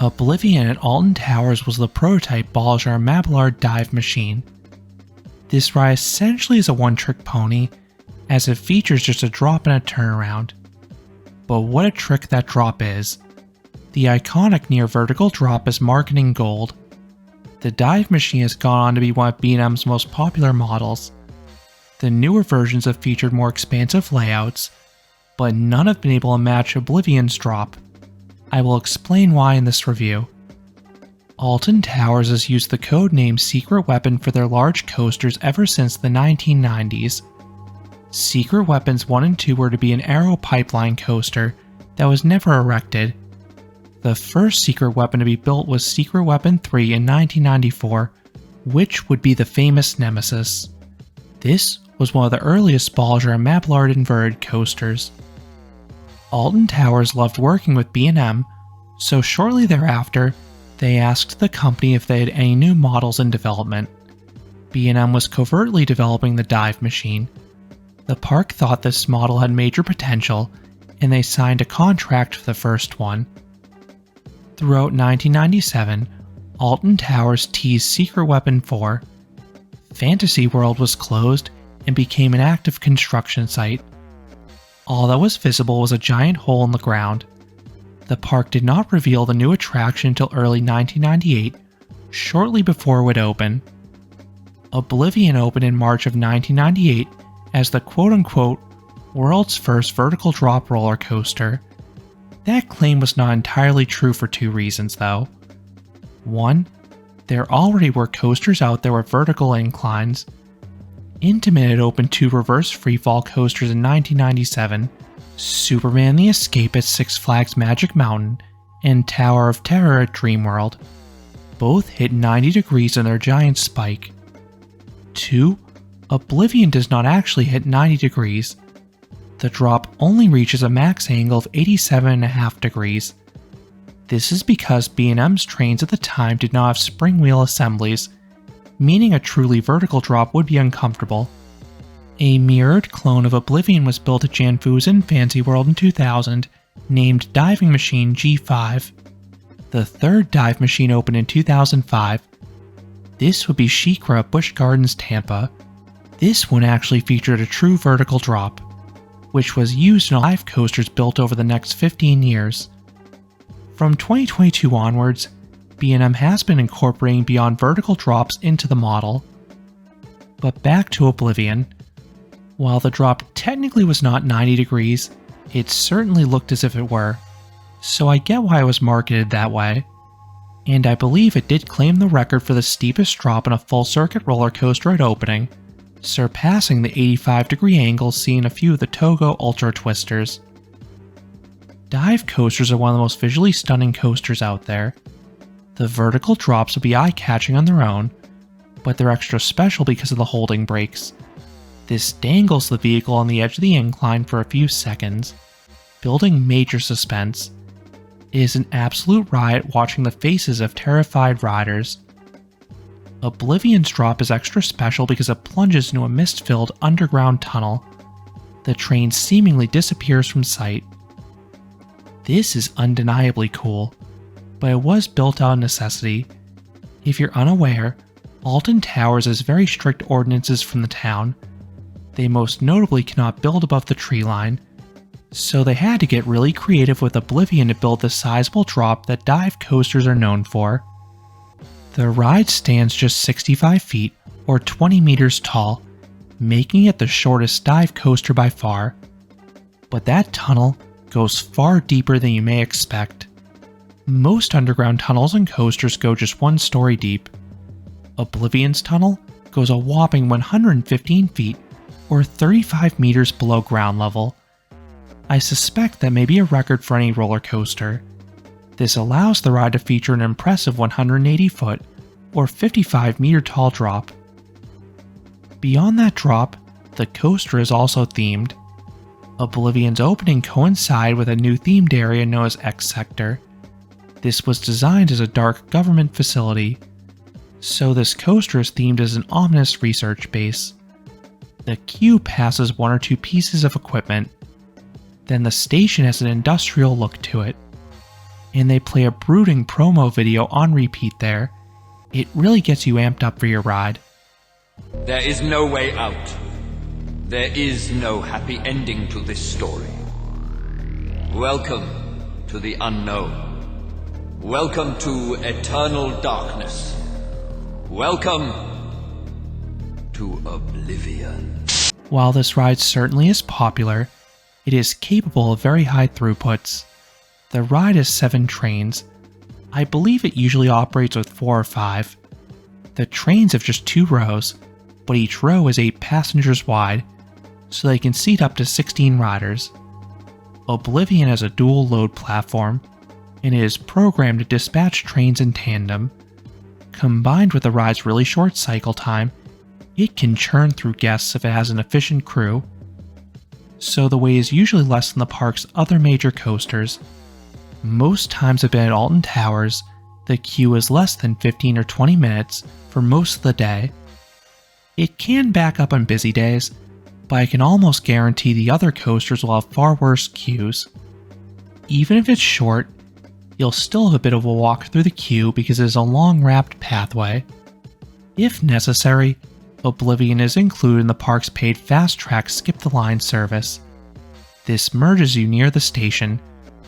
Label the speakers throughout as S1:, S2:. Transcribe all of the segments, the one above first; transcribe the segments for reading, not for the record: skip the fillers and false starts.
S1: Oblivion at Alton Towers was the prototype Bolliger Mabillard dive machine. This ride essentially is a one-trick pony, as it features just a drop and a turnaround. But what a trick that drop is. The iconic near vertical drop is marked in gold. The dive machine has gone on to be one of B&M's most popular models. The newer versions have featured more expansive layouts, but none have been able to match Oblivion's drop. I will explain why in this review. Alton Towers has used the codename Secret Weapon for their large coasters ever since the 1990s. Secret Weapons 1 and 2 were to be an aero pipeline coaster that was never erected. The first Secret Weapon to be built was Secret Weapon 3 in 1994, which would be the famous Nemesis. This was one of the earliest Bolliger Mabillard inverted coasters. Alton Towers loved working with B&M, so shortly thereafter, they asked the company if they had any new models in development. B&M was covertly developing the dive machine. The park thought this model had major potential, and they signed a contract for the first one. Throughout 1997, Alton Towers teased Secret Weapon 4. Fantasy World was closed and became an active construction site. All that was visible was a giant hole in the ground. The park did not reveal the new attraction until early 1998, shortly before it would open. Oblivion opened in March of 1998 as the quote-unquote world's first vertical drop roller coaster. That claim was not entirely true for two reasons though. One, there already were coasters out there with vertical inclines. Intamin had opened two reverse freefall coasters in 1997, Superman the Escape at Six Flags Magic Mountain, and Tower of Terror at Dreamworld. Both hit 90 degrees on their giant spike. 2. Oblivion does not actually hit 90 degrees. The drop only reaches a max angle of 87.5 degrees. This is because B&M's trains at the time did not have spring wheel assemblies, meaning a truly vertical drop would be uncomfortable. A mirrored clone of Oblivion was built at Janfusen Fantasy World in 2000, named Diving Machine G5. The third dive machine opened in 2005. This would be SheiKra at Busch Gardens Tampa. This one actually featured a true vertical drop, which was used in live coasters built over the next 15 years. From 2022 onwards, B&M has been incorporating beyond vertical drops into the model. But back to Oblivion. While the drop technically was not 90 degrees, it certainly looked as if it were, so I get why it was marketed that way. And I believe it did claim the record for the steepest drop in a full-circuit roller coaster at opening, surpassing the 85-degree angles seen in a few of the Togo Ultra Twisters. Dive coasters are one of the most visually stunning coasters out there. The vertical drops will be eye-catching on their own, but they're extra special because of the holding brakes. This dangles the vehicle on the edge of the incline for a few seconds, building major suspense. It is an absolute riot watching the faces of terrified riders. Oblivion's drop is extra special because it plunges into a mist-filled underground tunnel. The train seemingly disappears from sight. This is undeniably cool, but it was built out of necessity. If you're unaware, Alton Towers has very strict ordinances from the town. They most notably cannot build above the tree line, so they had to get really creative with Oblivion to build the sizable drop that dive coasters are known for. The ride stands just 65 feet, or 20 meters tall, making it the shortest dive coaster by far. But that tunnel goes far deeper than you may expect. Most underground tunnels and coasters go just one story deep. Oblivion's tunnel goes a whopping 115 feet, or 35 meters below ground level. I suspect that may be a record for any roller coaster. This allows the ride to feature an impressive 180-foot, or 55-meter tall drop. Beyond that drop, the coaster is also themed. Oblivion's opening coincided with a new themed area known as X Sector. This was designed as a dark government facility, so this coaster is themed as an ominous research base. The queue passes one or two pieces of equipment. Then the station has an industrial look to it. and they play a brooding promo video on repeat there. It really gets you amped up for your ride.
S2: There is no way out. There is no happy ending to this story. Welcome to the unknown. Welcome to eternal darkness. Welcome to Oblivion.
S1: While this ride certainly is popular, it is capable of very high throughputs. The ride has 7 trains. I believe it usually operates with 4 or 5. The trains have just 2 rows, but each row is 8 passengers wide, so they can seat up to 16 riders. Oblivion has a dual load platform, and it is programmed to dispatch trains in tandem. Combined with the ride's really short cycle time, it can churn through guests if it has an efficient crew. So the wait is usually less than the park's other major coasters. Most times I've been at Alton Towers, the queue is less than 15 or 20 minutes for most of the day. It can back up on busy days, but I can almost guarantee the other coasters will have far worse queues. Even if it's short, you'll still have a bit of a walk through the queue because it is a long wrapped pathway. If necessary, Oblivion is included in the park's paid fast track skip the line service. This merges you near the station,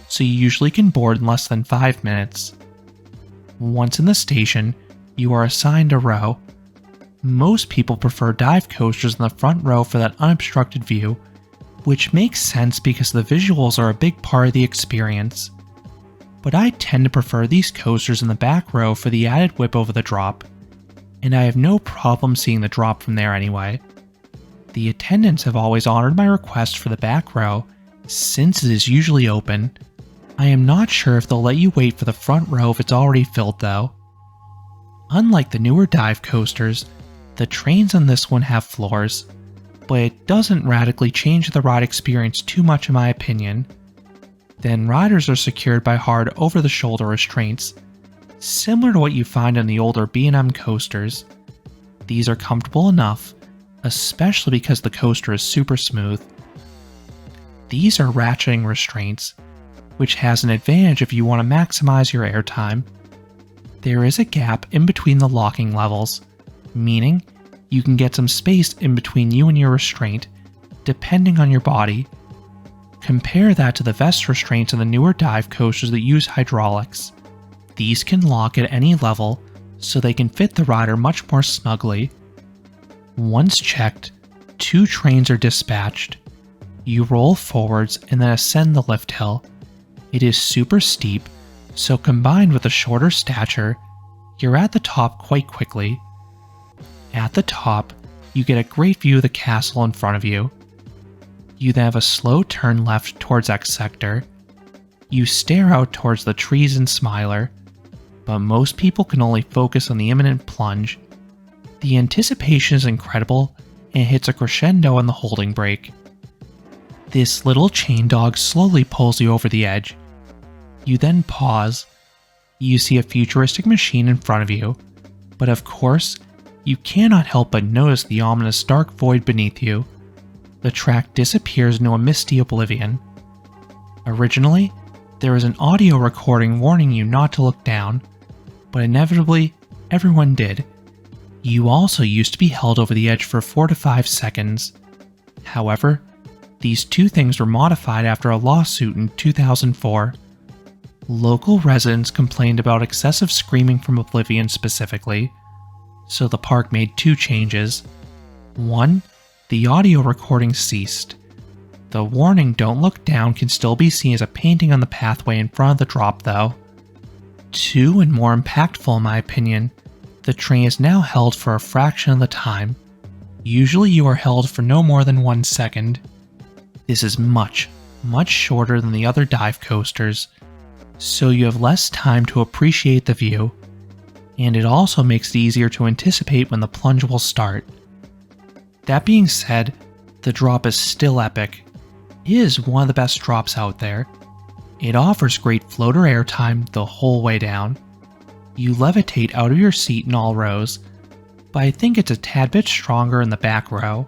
S1: so you usually can board in less than 5 minutes. Once in the station, you are assigned a row. Most people prefer dive coasters in the front row for that unobstructed view, which makes sense because the visuals are a big part of the experience. But I tend to prefer these coasters in the back row for the added whip over the drop, and I have no problem seeing the drop from there anyway. The attendants have always honored my request for the back row, since it is usually open. I am not sure if they'll let you wait for the front row if it's already filled though. Unlike the newer dive coasters, the trains on this one have floors, but it doesn't radically change the ride experience too much in my opinion. Then riders are secured by hard over-the-shoulder restraints, similar to what you find on the older B&M coasters. These are comfortable enough, especially because the coaster is super smooth. These are ratcheting restraints, which has an advantage if you want to maximize your airtime. There is a gap in between the locking levels, meaning you can get some space in between you and your restraint, depending on your body. Compare that to the vest restraints on the newer dive coasters that use hydraulics. These can lock at any level, so they can fit the rider much more snugly. Once checked, 2 trains are dispatched. You roll forwards and then ascend the lift hill. It is super steep, so combined with a shorter stature, you're at the top quite quickly. At the top, you get a great view of the castle in front of you. You then have a slow turn left towards X Sector. You stare out towards the trees and Smiler, but most people can only focus on the imminent plunge. The anticipation is incredible and hits a crescendo on the holding brake. This little chain dog slowly pulls you over the edge. You then pause. You see a futuristic machine in front of you, but of course, you cannot help but notice the ominous dark void beneath you. The track disappears into a misty oblivion. Originally, there was an audio recording warning you not to look down, but inevitably, everyone did. You also used to be held over the edge for 4 to 5 seconds. However, these 2 things were modified after a lawsuit in 2004. Local residents complained about excessive screaming from Oblivion specifically, so the park made 2 changes. 1, the audio recording ceased. The warning "Don't look down" can still be seen as a painting on the pathway in front of the drop though. 2, and more impactful in my opinion, the train is now held for a fraction of the time. Usually you are held for no more than 1 second. This is much shorter than the other dive coasters, so you have less time to appreciate the view, and it also makes it easier to anticipate when the plunge will start. That being said, the drop is still epic. It is one of the best drops out there. It offers great floater airtime the whole way down. You levitate out of your seat in all rows, but I think it's a tad bit stronger in the back row.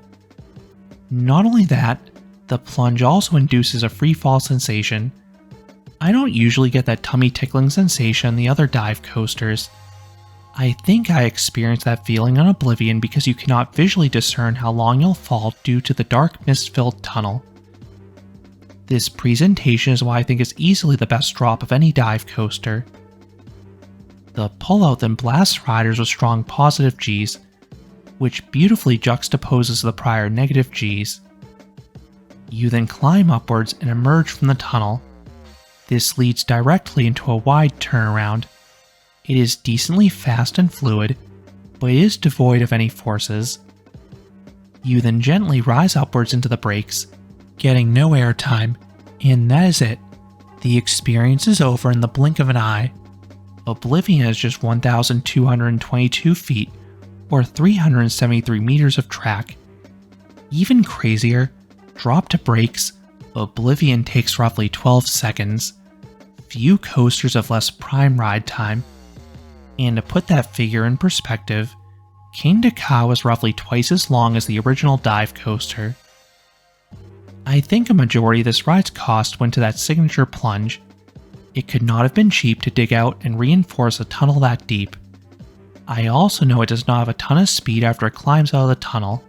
S1: Not only that, the plunge also induces a free fall sensation. I don't usually get that tummy tickling sensation in the other dive coasters. I think I experienced that feeling on Oblivion because you cannot visually discern how long you'll fall due to the dark mist-filled tunnel. This presentation is why I think it's easily the best drop of any dive coaster. The pull-out then blasts riders with strong positive Gs, which beautifully juxtaposes the prior negative Gs. You then climb upwards and emerge from the tunnel. This leads directly into a wide turnaround. It is decently fast and fluid, but it is devoid of any forces. You then gently rise upwards into the brakes, getting no airtime, and that is it. The experience is over in the blink of an eye. Oblivion is just 1,222 feet, or 373 meters of track. Even crazier, drop to brakes, Oblivion takes roughly 12 seconds. Few coasters have less prime ride time. And to put that figure in perspective, Kingda Ka was roughly twice as long as the original dive coaster. I think a majority of this ride's cost went to that signature plunge. It could not have been cheap to dig out and reinforce a tunnel that deep. I also know it does not have a ton of speed after it climbs out of the tunnel,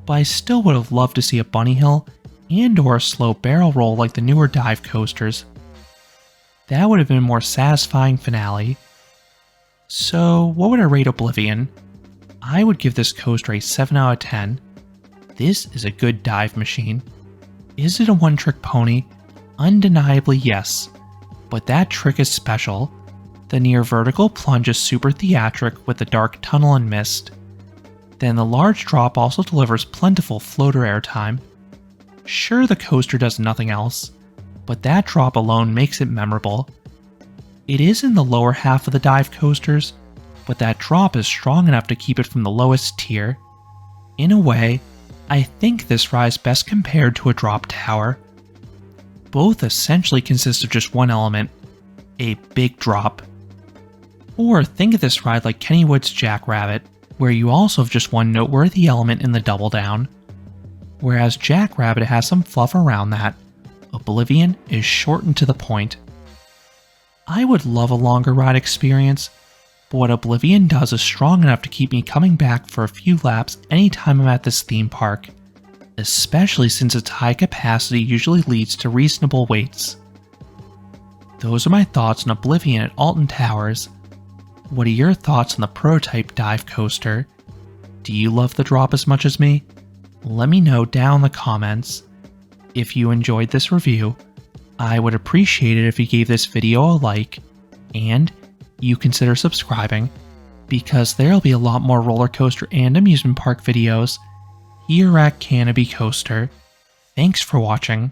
S1: but I still would have loved to see a bunny hill and or a slow barrel roll like the newer dive coasters. That would have been a more satisfying finale. So what would I rate Oblivion? I would give this coaster a 7 out of 10. This is a good dive machine. Is it a one-trick pony? Undeniably yes, but that trick is special. The near vertical plunge is super theatric with the dark tunnel and mist. Then the large drop also delivers plentiful floater airtime. Sure, the coaster does nothing else, but that drop alone makes it memorable. It is in the lower half of the dive coasters, but that drop is strong enough to keep it from the lowest tier. In a way, I think this ride is best compared to a drop tower. Both essentially consist of just one element, a big drop. Or think of this ride like Kennywood's Jackrabbit, where you also have just one noteworthy element in the double down. Whereas Jackrabbit has some fluff around that, Oblivion is short and to the point. I would love a longer ride experience, but what Oblivion does is strong enough to keep me coming back for a few laps anytime I'm at this theme park, especially since its high capacity usually leads to reasonable waits. Those are my thoughts on Oblivion at Alton Towers. What are your thoughts on the prototype dive coaster? Do you love the drop as much as me? Let me know down in the comments. If you enjoyed this review, I would appreciate it if you gave this video a like, and you consider subscribing, because there'll be a lot more roller coaster and amusement park videos here at Canopy Coaster. Thanks for watching.